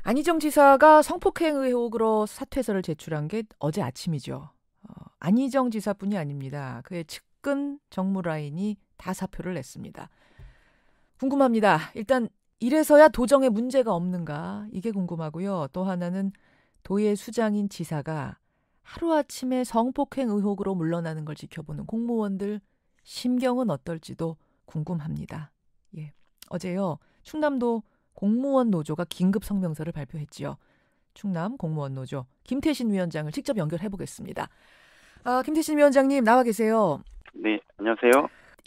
안희정 지사가 성폭행 의혹으로 사퇴서를 제출한 게 어제 아침이죠. 안희정 지사뿐이 아닙니다. 그의 측근 정무라인이 다 사표를 냈습니다. 궁금합니다. 일단 이래서야 도정에 문제가 없는가 이게 궁금하고요. 또 하나는 도의 수장인 지사가 하루아침에 성폭행 의혹으로 물러나는 걸 지켜보는 공무원들 심경은 어떨지도 궁금합니다. 예. 어제요. 충남도 공무원 노조가 긴급 성명서를 발표했지요. 충남 공무원 노조 김태신 위원장을 직접 연결해 보겠습니다. 김태신 위원장님 나와 계세요. 네, 안녕하세요.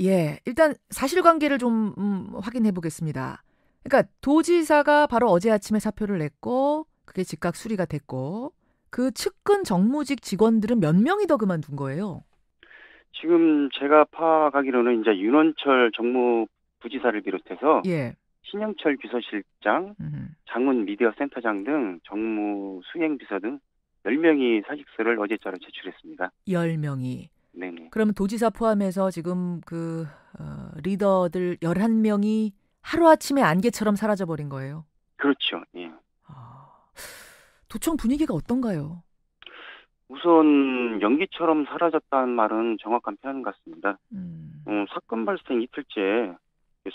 예, 일단 사실관계를 좀 확인해 보겠습니다. 그러니까 도지사가 바로 어제 아침에 사표를 냈고 그게 즉각 수리가 됐고 그 측근 정무직 직원들은 몇 명이 더 그만둔 거예요? 지금 제가 파악하기로는 이제 윤원철 정무부지사를 비롯해서 예. 신영철 비서실장, 장훈 미디어센터장 등 정무 수행비서 등 10명이 사직서를 어제자로 제출했습니다. 10명이. 네네. 그러면 도지사 포함해서 지금 리더들 11명이 하루아침에 안개처럼 사라져버린 거예요? 그렇죠. 예. 도청 분위기가 어떤가요? 우선 연기처럼 사라졌다는 말은 정확한 표현 같습니다. 사건 발생 이틀째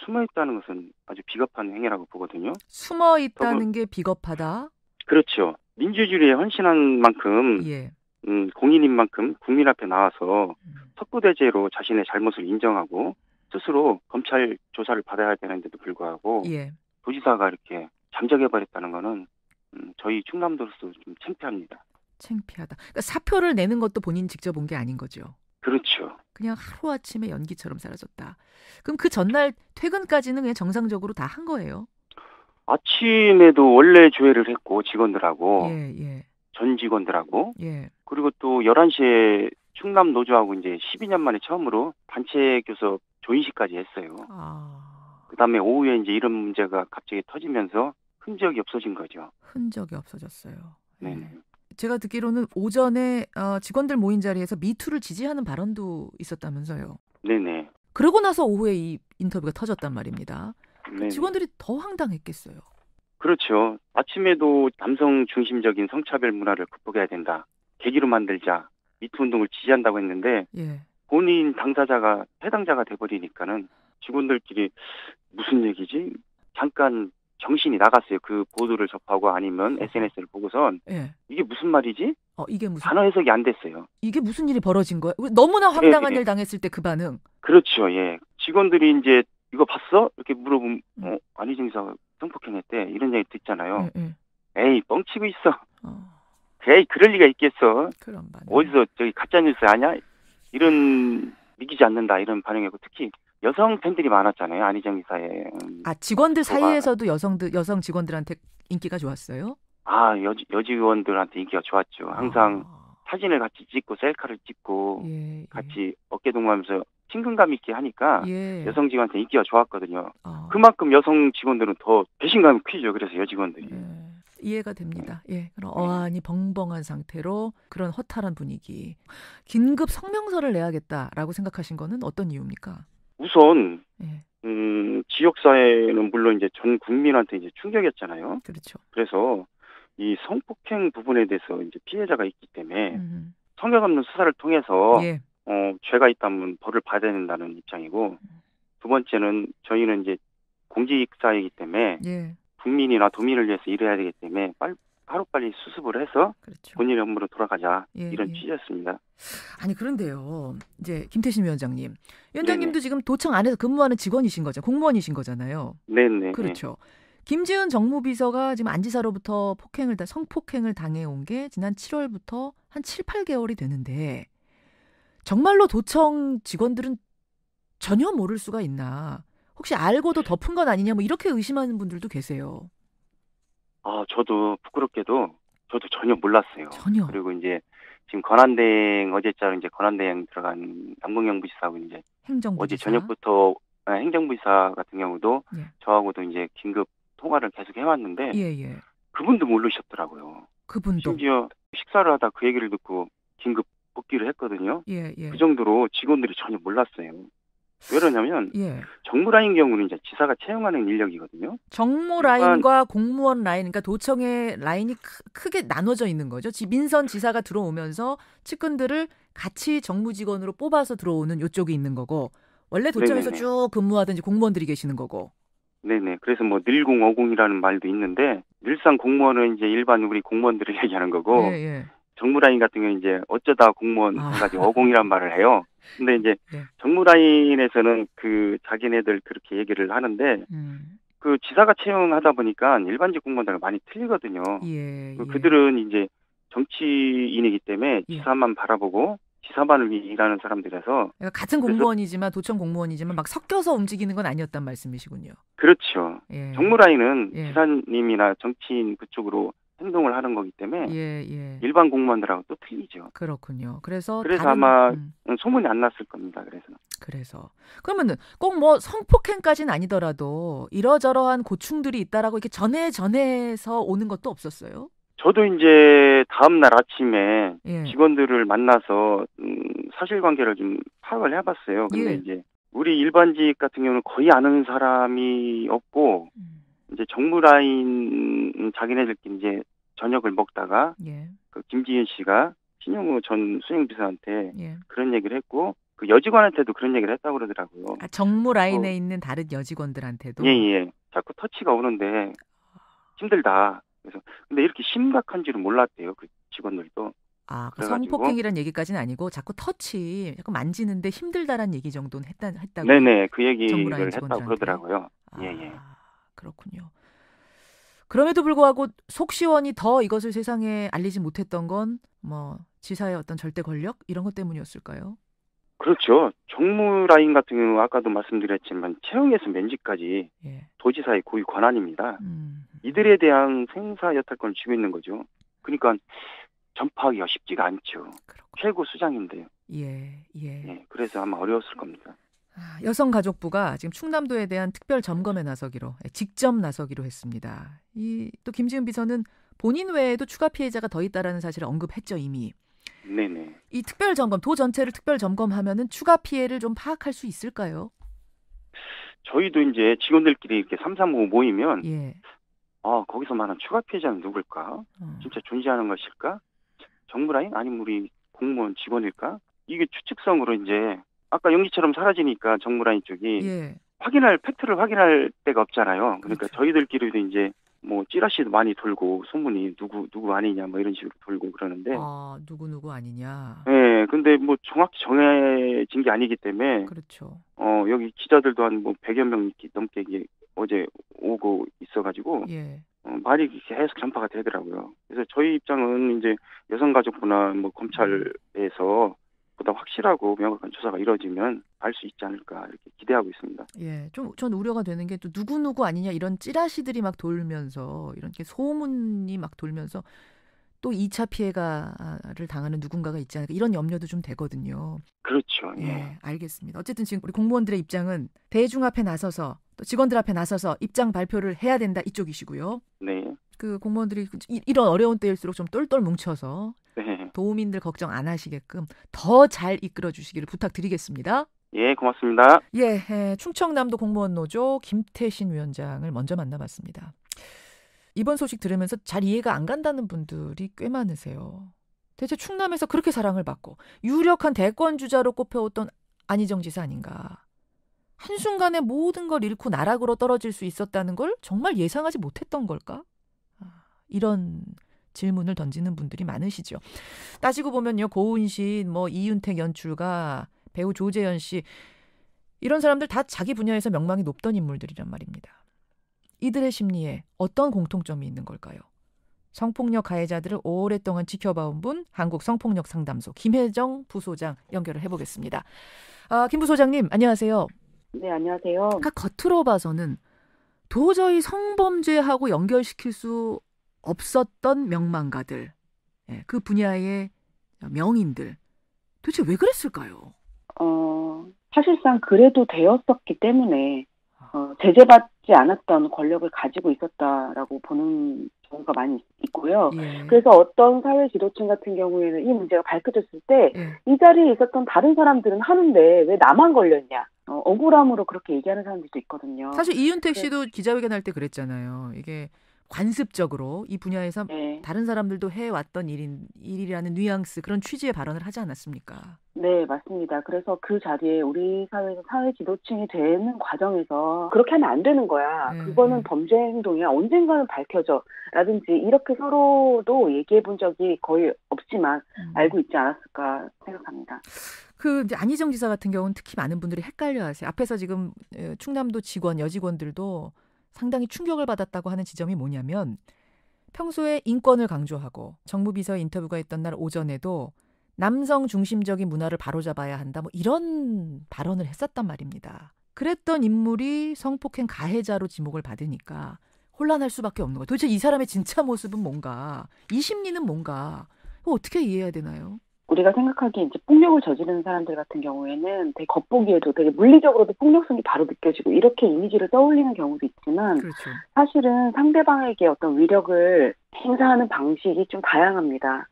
숨어 있다는 것은 아주 비겁한 행위라고 보거든요. 숨어 있다는 게 비겁하다? 그렇죠. 민주주의에 헌신한 만큼 예. 공인인 만큼 국민 앞에 나와서 석고대죄로 자신의 잘못을 인정하고 스스로 검찰 조사를 받아야 되는데도 불구하고 예. 도지사가 이렇게 잠적해버렸다는 거는 저희 충남도로서 좀 창피합니다. 창피하다. 그러니까 사표를 내는 것도 본인 직접 온 게 아닌 거죠. 그렇죠. 그냥 하루아침에 연기처럼 사라졌다. 그럼 그 전날 퇴근까지는 그냥 정상적으로 다 한 거예요? 아침에도 원래 조회를 했고 직원들하고 예, 예. 전 직원들하고 예. 그리고 또 11시에 충남 노조하고 이제 12년 만에 처음으로 단체 교섭 조인식까지 했어요. 그다음에 오후에 이제 이런 문제가 갑자기 터지면서 흔적이 없어진 거죠. 흔적이 없어졌어요. 네. 예. 제가 듣기로는 오전에 직원들 모인 자리에서 미투를 지지하는 발언도 있었다면서요. 네네. 그러고 나서 오후에 이 인터뷰가 터졌단 말입니다. 네네. 직원들이 더 황당했겠어요. 그렇죠. 아침에도 남성 중심적인 성차별 문화를 극복해야 된다. 계기로 만들자. 미투 운동을 지지한다고 했는데 예. 본인 당사자가 해당자가 돼버리니까는 직원들끼리 무슨 얘기지? 잠깐 정신이 나갔어요. 그 보도를 접하고 아니면 SNS를 보고선 예. 이게 무슨 말이지? 이게 무슨 단어 해석이 안 됐어요. 이게 무슨 일이 벌어진 거야? 너무나 황당한 예. 일 당했을 때 그 반응. 그렇죠. 예. 직원들이 이제 이거 봤어? 이렇게 물어보면 안희정 지사가 성폭행했대. 이런 얘기 듣잖아요. 에이 뻥치고 있어. 에이 그럴 리가 있겠어. 그런 반응. 어디서 저기 가짜뉴스 아냐? 이런 믿기지 않는다 이런 반응이고 특히 여성 팬들이 많았잖아요. 안희정 지사의 직원들 사이에서도 여성 직원들한테 인기가 좋았어요? 여직원들한테 인기가 좋았죠. 항상 사진을 같이 찍고 셀카를 찍고 같이 어깨 동무하면서 친근감 있게 하니까 여성 직원한테 인기가 좋았거든요. 그만큼 여성 직원들은 더 배신감이 크죠. 그래서 여직원들이. 이해가 됩니다. 예, 그럼 어안이 벙벙한 상태로 그런 허탈한 분위기. 긴급 성명서를 내야겠다라고 생각하신 거는 어떤 이유입니까? 우선 지역사회는 물론 이제 전 국민한테 이제 충격이었잖아요. 그렇죠. 그래서 이 성폭행 부분에 대해서 이제 피해자가 있기 때문에 성역 없는 수사를 통해서 죄가 있다면 벌을 받아야 된다는 입장이고 두 번째는 저희는 이제 공직사회이기 때문에 국민이나 도민을 위해서 일해야 되기 때문에 하루빨리 수습을 해서 본인의 업무로 돌아가자 이런 취지였습니다. 아니 그런데요. 이제 김태신 위원장님도 네네. 지금 도청 안에서 근무하는 직원이신 거죠. 공무원이신 거잖아요. 네네. 그렇죠. 김지은 정무비서가 지금 안지사로부터 성폭행을 당해온 게 지난 7월부터 한 7, 8개월이 되는데 정말로 도청 직원들은 전혀 모를 수가 있나. 혹시 알고도 덮은 건 아니냐 뭐 이렇게 의심하는 분들도 계세요. 저도 부끄럽게도 저도 전혀 몰랐어요. 전혀. 그리고 이제 지금 권한대행 어제자로 이제 권한대행 들어간 남궁영 부지사하고 이제 행정부지사. 어제 저녁부터 행정부지사 같은 경우도 저하고도 이제 긴급 통화를 계속 해왔는데 그분도 모르셨더라고요. 그분도. 심지어 식사를 하다 그 얘기를 듣고 긴급 복귀를 했거든요. 그 정도로 직원들이 전혀 몰랐어요. 왜 그러냐면 예. 정무라인 경우는 이제 지사가 채용하는 인력이거든요. 정무 라인과 공무원 라인, 그러니까 도청의 라인이 크게 나눠져 있는 거죠. 민선 지사가 들어오면서 측근들을 같이 정무직원으로 뽑아서 들어오는 이쪽이 있는 거고, 원래 도청에서 네네네. 쭉 근무하던 이제 공무원들이 계시는 거고. 네네. 그래서 뭐 늘공어공이라는 말도 있는데 늘상 공무원은 이제 일반 우리 공무원들을 얘기하는 거고 예, 예. 정무라인 같은 경우는 이제 어쩌다 공무원 해가지고 어공이란 말을 해요. 근데 이제 예. 정무라인에서는 그 자기네들 그렇게 얘기를 하는데 그 지사가 채용하다 보니까 일반직 공무원들과 많이 틀리거든요. 예, 예. 그들은 이제 정치인이기 때문에 지사만 바라보고 지사만을 위해 일하는 사람들이라서 그러니까 같은 공무원이지만 도청 공무원이지만 막 섞여서 움직이는 건 아니었단 말씀이시군요. 그렇죠. 예. 정무라인은 지사님이나 정치인 그쪽으로 행동을 하는 거기 때문에 일반 공무원들하고 또 틀리죠. 그렇군요. 그래서 아마 소문이 안 났을 겁니다. 그래서 그러면은 꼭 뭐 성폭행까지는 아니더라도 이러저러한 고충들이 있다라고 이렇게 전해서 오는 것도 없었어요? 저도 이제 다음 날 아침에 직원들을 만나서 사실관계를 좀 파악을 해봤어요. 근데 이제 우리 일반직 같은 경우는 거의 아는 사람이 없고 이제 정무라인 자기네들끼리 이제 저녁을 먹다가 그 김지윤 씨가 신용우 전 수행비서한테 그런 얘기를 했고 그 여직원한테도 그런 얘기를 했다고 그러더라고요. 정무라인에 있는 다른 여직원들한테도? 예. 자꾸 터치가 오는데 힘들다. 그래서 근데 이렇게 심각한지는 몰랐대요. 그 직원들도. 성폭행이란 얘기까지는 아니고 자꾸 자꾸 만지는데 힘들다란 얘기 정도는 했다고. 네네. 그 얘기를 했다고 그러더라고요. 예. 그렇군요. 그럼에도 불구하고 속 시원히 더 이것을 세상에 알리지 못했던 건 뭐 지사의 어떤 절대 권력 이런 것 때문이었을까요? 그렇죠. 정무라인 같은 경우 아까도 말씀드렸지만 채용에서 면직까지 도지사의 고유 권한입니다. 이들에 대한 생사 여탈권을 쥐고 있는 거죠. 그러니까 전파하기가 쉽지가 않죠. 최고 수장인데요. 그래서 아마 어려웠을 겁니다. 여성가족부가 지금 충남도에 대한 특별 점검에 직접 나서기로 했습니다. 또 김지은 비서는 본인 외에도 추가 피해자가 더 있다라는 사실을 언급했죠, 이미. 네네. 이 특별 점검, 도 전체를 특별 점검하면은 추가 피해를 좀 파악할 수 있을까요? 저희도 이제 직원들끼리 이렇게 335 모이면 거기서 말한 추가 피해자는 누굴까? 진짜 존재하는 것일까? 정무라인? 아니면 우리 공무원 직원일까? 이게 추측성으로 이제 아까 연기처럼 사라지니까 정무라인 쪽이 팩트를 확인할 데가 없잖아요. 그러니까 저희들끼리도 이제 뭐 찌라시도 많이 돌고 소문이 누구 아니냐 뭐 이런 식으로 돌고 그러는데 누구 아니냐. 네, 근데 뭐 정확히 정해진 게 아니기 때문에 그렇죠. 여기 기자들도 한 뭐 100여 명 넘게 어제 오고 있어가지고 말이 계속 전파가 되더라고요. 그래서 저희 입장은 이제 여성가족부나 뭐 검찰에서 보다 확실하고 명확한 조사가 이루어지면 알 수 있지 않을까 이렇게 기대하고 있습니다. 전 우려가 되는 게 또 누구 아니냐 이런 찌라시들이 막 돌면서 이런 게 소문이 막 돌면서 또 2차 피해가를 당하는 누군가가 있지 않을까 이런 염려도 좀 되거든요. 그렇죠. 알겠습니다. 어쨌든 지금 우리 공무원들의 입장은 대중 앞에 나서서 또 직원들 앞에 나서서 입장 발표를 해야 된다 이쪽이시고요. 네. 그 공무원들이 이런 어려운 때일수록 좀 똘똘 뭉쳐서 네. 도민들 걱정 안 하시게끔 더 잘 이끌어 주시기를 부탁드리겠습니다. 예, 고맙습니다. 충청남도 공무원 노조 김태신 위원장을 먼저 만나봤습니다. 이번 소식 들으면서 잘 이해가 안 간다는 분들이 꽤 많으세요. 대체 충남에서 그렇게 사랑을 받고 유력한 대권주자로 꼽혀왔던 안희정 지사 아닌가. 한순간에 모든 걸 잃고 나락으로 떨어질 수 있었다는 걸 정말 예상하지 못했던 걸까? 이런 질문을 던지는 분들이 많으시죠. 따지고 보면요. 고은신, 이윤택 연출가, 배우 조재현 씨 이런 사람들 다 자기 분야에서 명망이 높던 인물들이란 말입니다. 이들의 심리에 어떤 공통점이 있는 걸까요? 성폭력 가해자들을 오랫동안 지켜봐온 분 한국성폭력상담소 김혜정 부소장 연결을 해보겠습니다. 김 부소장님 안녕하세요. 네, 안녕하세요. 그러니까 겉으로 봐서는 도저히 성범죄하고 연결시킬 수 없었던 명망가들, 그 분야의 명인들 도대체 왜 그랬을까요? 사실상 그래도 되었었기 때문에 제재받지 않았던 권력을 가지고 있었다라고 보는 경우가 많이 있고요. 그래서 어떤 사회 지도층 같은 경우에는 이 문제가 밝혀졌을 때 이 자리에 있었던 다른 사람들은 하는데 왜 나만 걸렸냐? 억울함으로 그렇게 얘기하는 사람들도 있거든요. 사실 이윤택 씨도 기자회견할 때 그랬잖아요. 이게 관습적으로 이 분야에서 네. 다른 사람들도 해왔던 일이라는 뉘앙스, 그런 취지의 발언을 하지 않았습니까? 네, 맞습니다. 그래서 그 자리에 우리 사회에서 사회 지도층이 되는 과정에서 그렇게 하면 안 되는 거야. 그거는 범죄 행동이야. 언젠가는 밝혀져. 라든지 이렇게 서로도 얘기해 본 적이 거의 없지만 알고 있지 않았을까 생각합니다. 이제 안희정 지사 같은 경우는 특히 많은 분들이 헷갈려하세요. 앞에서 지금 충남도 직원, 여직원들도 상당히 충격을 받았다고 하는 지점이 뭐냐면, 평소에 인권을 강조하고 정무비서 인터뷰가 있던 날 오전에도 남성 중심적인 문화를 바로잡아야 한다, 뭐 이런 발언을 했었단 말입니다. 그랬던 인물이 성폭행 가해자로 지목을 받으니까 혼란할 수밖에 없는 거예요. 도대체 이 사람의 진짜 모습은 뭔가, 이 심리는 뭔가, 어떻게 이해해야 되나요? 우리가 생각하기에 이제 폭력을 저지르는 사람들 같은 경우에는 되게 겉보기에도 되게 물리적으로도 폭력성이 바로 느껴지고 이렇게 이미지를 떠올리는 경우도 있지만, 그렇죠. 사실은 상대방에게 어떤 위력을 행사하는 방식이 좀 다양합니다.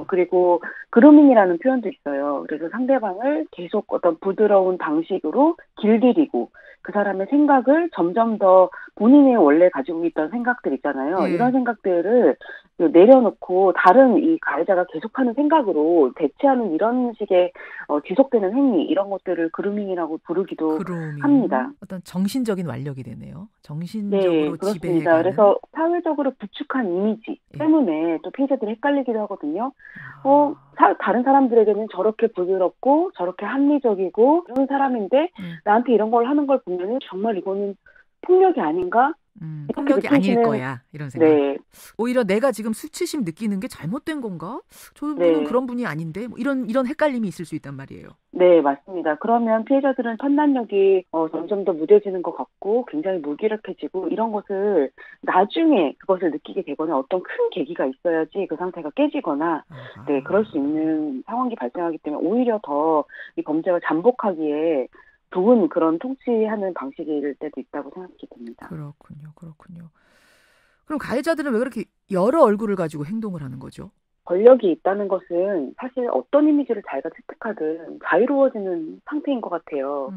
그리고 그루밍이라는 표현도 있어요. 그래서 상대방을 계속 어떤 부드러운 방식으로 길들이고 그 사람의 생각을 점점 더 본인이 원래 가지고 있던 생각들 있잖아요. 이런 생각들을 내려놓고 다른 이 가해자가 계속하는 생각으로 대체하는 이런 식의 지속되는 행위, 이런 것들을 그루밍이라고 부르기도 합니다. 어떤 정신적인 완력이 되네요. 정신적으로 네, 그렇습니다. 지배해가는. 그래서 사회적으로 부축한 이미지 때문에 또 피해자들이 헷갈리기도 하거든요. 다른 사람들에게는 저렇게 부드럽고 저렇게 합리적이고 이런 사람인데 나한테 이런 걸 하는 걸 보면 정말 이거는 폭력이 아닌가? 폭력이 아닐 거야, 이런 생각. 네. 오히려 내가 지금 수치심 느끼는 게 잘못된 건가? 저분은 그런 분이 아닌데, 뭐 이런 헷갈림이 있을 수 있단 말이에요. 네, 맞습니다. 그러면 피해자들은 판단력이 점점 더 무뎌지는 것 같고 굉장히 무기력해지고, 이런 것을 나중에 그것을 느끼게 되거나 어떤 큰 계기가 있어야지 그 상태가 깨지거나 네, 그럴 수 있는 상황이 발생하기 때문에 오히려 더 이 범죄가 잠복하기에 좋은 그런 통치하는 방식일 때도 있다고 생각이 듭니다. 그렇군요. 그럼 가해자들은 왜 그렇게 여러 얼굴을 가지고 행동을 하는 거죠? 권력이 있다는 것은 사실 어떤 이미지를 자기가 채택하든 자유로워지는 상태인 것 같아요.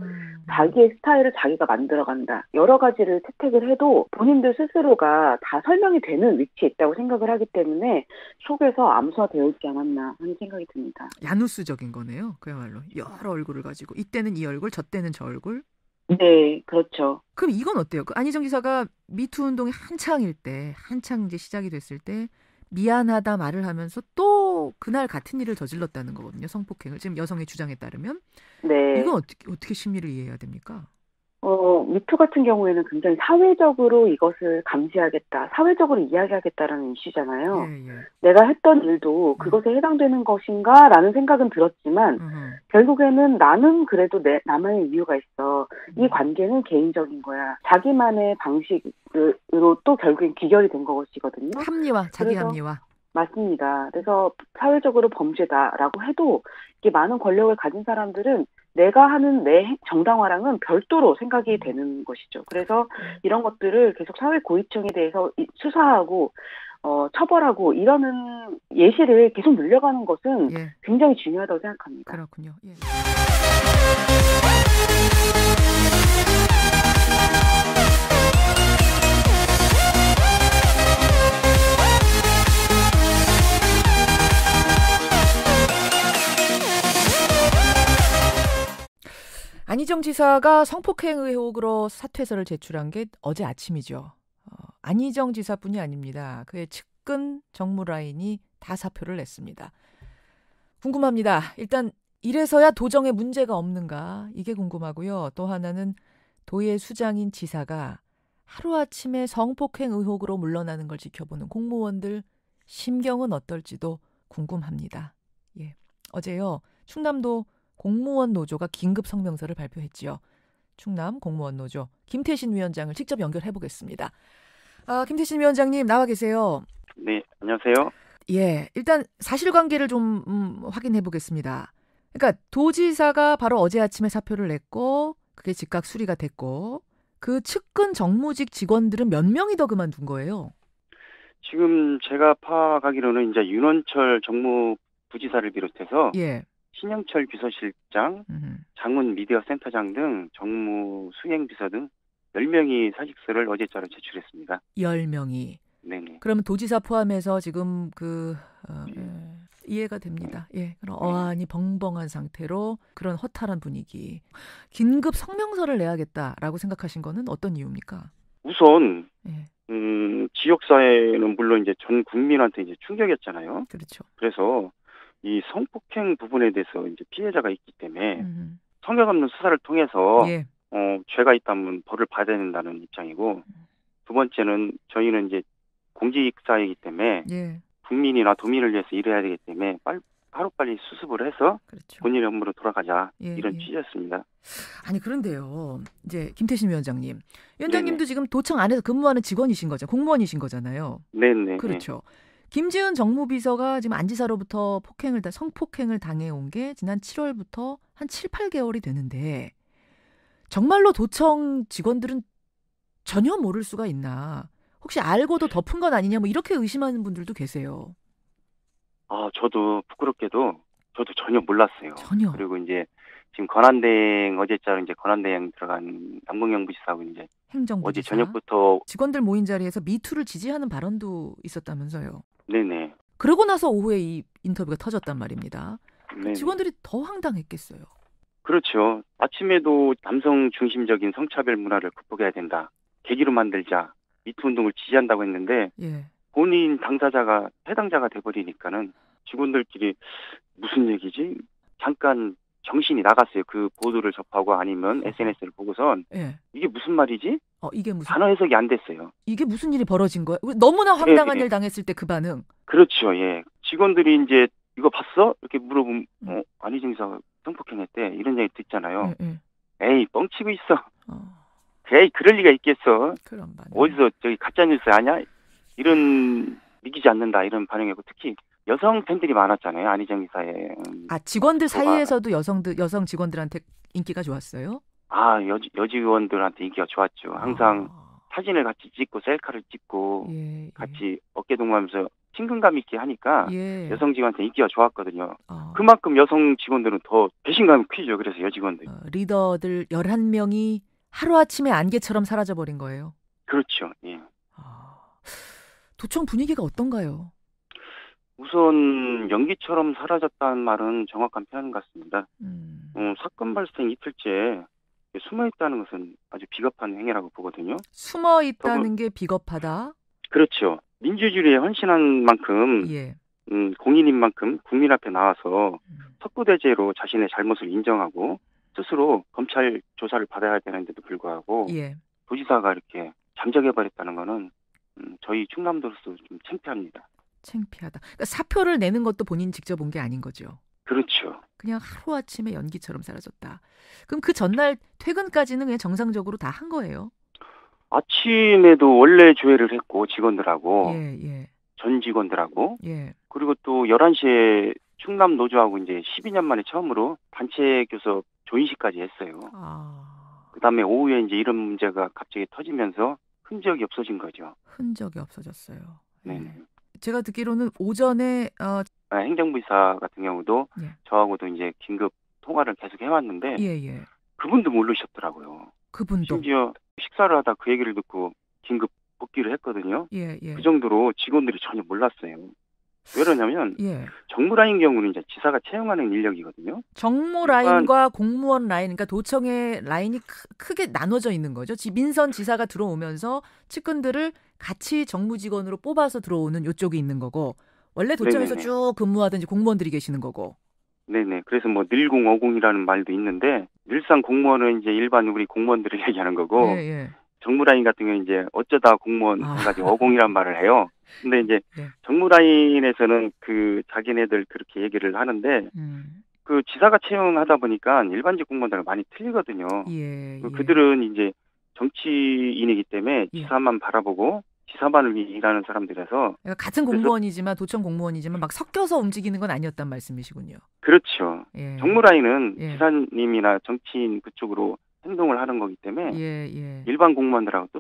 자기의 스타일을 자기가 만들어간다. 여러 가지를 채택을 해도 본인들 스스로가 다 설명이 되는 위치에 있다고 생각을 하기 때문에 속에서 암수화되어 있지 않았나 하는 생각이 듭니다. 야누스적인 거네요. 그야말로 여러 얼굴을 가지고, 이때는 이 얼굴, 저 때는 저 얼굴. 네, 그렇죠. 그럼 이건 어때요? 안희정 지사가 미투 운동이 한창 이제 시작이 됐을 때 미안하다 말을 하면서 또 그날 같은 일을 저질렀다는 거거든요. 성폭행을. 지금 여성의 주장에 따르면. 네. 이건 어떻게 심리를 이해해야 됩니까? 미투 같은 경우에는 굉장히 사회적으로 이것을 감시하겠다, 사회적으로 이야기하겠다라는 이슈잖아요. 내가 했던 일도 그것에 해당되는 것인가 라는 생각은 들었지만 결국에는 나는 그래도 나만의 이유가 있어. 이 관계는 개인적인 거야. 자기만의 방식으로 또 결국엔 귀결이 된 것이거든요. 자기 합리화. 맞습니다. 그래서 사회적으로 범죄다라고 해도 이게 많은 권력을 가진 사람들은 내가 하는 내 정당화랑은 별도로 생각이 되는 것이죠. 그래서 이런 것들을 계속 사회 고위층에 대해서 수사하고 처벌하고 이러는 예시를 계속 늘려가는 것은 굉장히 중요하다고 생각합니다. 그렇군요. 예. 안희정 지사가 성폭행 의혹으로 사퇴서를 제출한 게 어제 아침이죠. 안희정 지사뿐이 아닙니다. 그의 측근 정무라인이 다 사표를 냈습니다. 궁금합니다. 일단 이래서야 도정에 문제가 없는가, 이게 궁금하고요. 또 하나는 도의 수장인 지사가 하루아침에 성폭행 의혹으로 물러나는 걸 지켜보는 공무원들 심경은 어떨지도 궁금합니다. 예. 어제요, 충남도 공무원 노조가 긴급 성명서를 발표했지요. 충남 공무원 노조 김태신 위원장을 직접 연결해 보겠습니다. 김태신 위원장님 나와 계세요. 네, 안녕하세요. 예, 일단 사실관계를 좀 확인해 보겠습니다. 그러니까 도지사가 바로 어제 아침에 사표를 냈고 그게 즉각 수리가 됐고 그 측근 정무직 직원들은 몇 명이 더 그만둔 거예요? 지금 제가 파악하기로는 이제 윤원철 정무부지사를 비롯해서 신영철 비서실장, 장훈 미디어센터장 등 정무 수행비서 등 10명이 사직서를 어제자로 제출했습니다. 10명이. 네네. 그러면 도지사 포함해서 지금 이해가 됩니다. 예, 그럼 어안이 벙벙한 상태로 그런 허탈한 분위기. 긴급 성명서를 내야겠다라고 생각하신 거는 어떤 이유입니까? 우선 지역사회는 물론 이제 전 국민한테 이제 충격이었잖아요. 그렇죠. 그래서 이 성폭행 부분에 대해서 이제 피해자가 있기 때문에 성역 없는 수사를 통해서 예. 죄가 있다면 벌을 받아야 된다는 입장이고, 두 번째는 저희는 이제 공직사회이기 때문에 예. 국민이나 도민을 위해서 일해야 되기 때문에 하루빨리 수습을 해서 그렇죠. 본인의 업무로 돌아가자, 예, 이런 예. 취지였습니다. 아니 그런데요, 이제 김태신 위원장님도 네네. 지금 도청 안에서 근무하는 직원이신 거죠, 공무원이신 거잖아요. 네네. 그렇죠. 김지은 정무비서가 지금 안지사로부터 성폭행을 당해온 게 지난 7월부터 한 7, 8개월이 되는데 정말로 도청 직원들은 전혀 모를 수가 있나? 혹시 알고도 덮은 건 아니냐? 뭐 이렇게 의심하는 분들도 계세요. 저도 부끄럽게도 저도 전혀 몰랐어요. 전혀. 그리고 이제 지금 권한대행 어제자로 이제 권한대행 들어간 남궁영 부지사하고 이제 행정부지사. 어제 저녁부터 직원들 모인 자리에서 미투를 지지하는 발언도 있었다면서요. 네네. 그러고 나서 오후에 이 인터뷰가 터졌단 말입니다. 네네. 직원들이 더 황당했겠어요. 그렇죠. 아침에도 남성 중심적인 성차별 문화를 극복해야 된다, 계기로 만들자, 미투 운동을 지지한다고 했는데 예. 본인 당사자가 해당자가 돼버리니까는 직원들끼리 무슨 얘기지? 잠깐 정신이 나갔어요. 그 보도를 접하고 아니면 SNS를 보고선 예. 이게 무슨 말이지? 이게 무슨 단어 해석이 안 됐어요. 이게 무슨 일이 벌어진 거야? 너무나 황당한 예. 일 당했을 때 그 반응. 그렇죠. 예. 직원들이 이제 이거 봤어? 이렇게 물어보면 안희정 이사가 성폭행했대, 이런 얘기 듣잖아요. 에이, 뻥치고 있어. 에이, 그럴 리가 있겠어. 그런 반응. 어디서 저기 가짜뉴스 아냐? 이런, 믿기지 않는다, 이런 반응이고, 특히 여성 팬들이 많았잖아요. 안희정 이사의. 직원들 사이에서도 여성 직원들한테 인기가 좋았어요? 여직원들한테 인기가 좋았죠. 항상 사진을 같이 찍고 셀카를 찍고 예. 같이 어깨 동무하면서 친근감 있게 하니까 예. 여성 직원한테 인기가 좋았거든요. 그만큼 여성 직원들은 더 배신감이 크죠. 그래서 여직원들. 리더들 11명이 하루아침에 안개처럼 사라져버린 거예요? 그렇죠. 예. 도청 분위기가 어떤가요? 우선 연기처럼 사라졌다는 말은 정확한 표현 같습니다. 사건 발생 이틀째 숨어있다는 것은 아주 비겁한 행위라고 보거든요. 숨어있다는 게 비겁하다? 그렇죠. 민주주의에 헌신한 만큼, 예. 공인인 만큼 국민 앞에 나와서 석구대죄로 자신의 잘못을 인정하고 스스로 검찰 조사를 받아야 되는데도 불구하고 예. 도지사가 이렇게 잠적해버렸다는 거는 저희 충남도로서 좀 창피합니다. 창피하다. 그러니까 사표를 내는 것도 본인 직접 온 게 아닌 거죠. 그렇죠. 그냥 하루아침에 연기처럼 사라졌다. 그럼 그 전날 퇴근까지는 그냥 정상적으로 다 한 거예요? 아침에도 원래 조회를 했고 직원들하고 예. 전 직원들하고 예. 그리고 또 11시에 충남 노조하고 이제 12년 만에 처음으로 단체 교섭 조인식까지 했어요. 그다음에 오후에 이제 이런 문제가 갑자기 터지면서 흔적이 없어진 거죠. 흔적이 없어졌어요. 네. 제가 듣기로는 오전에 행정부이사 같은 경우도 저하고도 이제 긴급 통화를 계속 해왔는데 그분도 모르셨더라고요. 그분도 심지어 식사를 하다 그 얘기를 듣고 긴급 복귀를 했거든요. 그 정도로 직원들이 전혀 몰랐어요. 왜 그러냐면 정무라인 경우는 이제 지사가 채용하는 인력이거든요. 정무 라인과 공무원 라인, 그러니까 도청의 라인이 크게 나눠져 있는 거죠. 민선 지사가 들어오면서 측근들을 같이 정무 직원으로 뽑아서 들어오는 요쪽이 있는 거고, 원래 도청에서 쭉 근무하던 공무원들이 계시는 거고. 네네. 그래서 뭐 늘공 어공이라는 말도 있는데 늘상 공무원은 이제 일반 우리 공무원들을 얘기하는 거고 정무라인 같은 경우는 이제 어쩌다 공무원 해가지고 어공이란 말을 해요. 근데 이제 정무라인에서는 그 자기네들 그렇게 얘기를 하는데 그 지사가 채용하다 보니까 일반직 공무원들은 많이 틀리거든요. 그들은 이제 정치인이기 때문에 지사만 바라보고 지사만을 위해 일하는 사람들이라서 같은 공무원이지만 도청 공무원이지만 막 섞여서 움직이는 건 아니었단 말씀이시군요. 그렇죠. 정무라인은 지사님이나 정치인 그쪽으로 행동을 하는 거기 때문에 일반 공무원들하고 또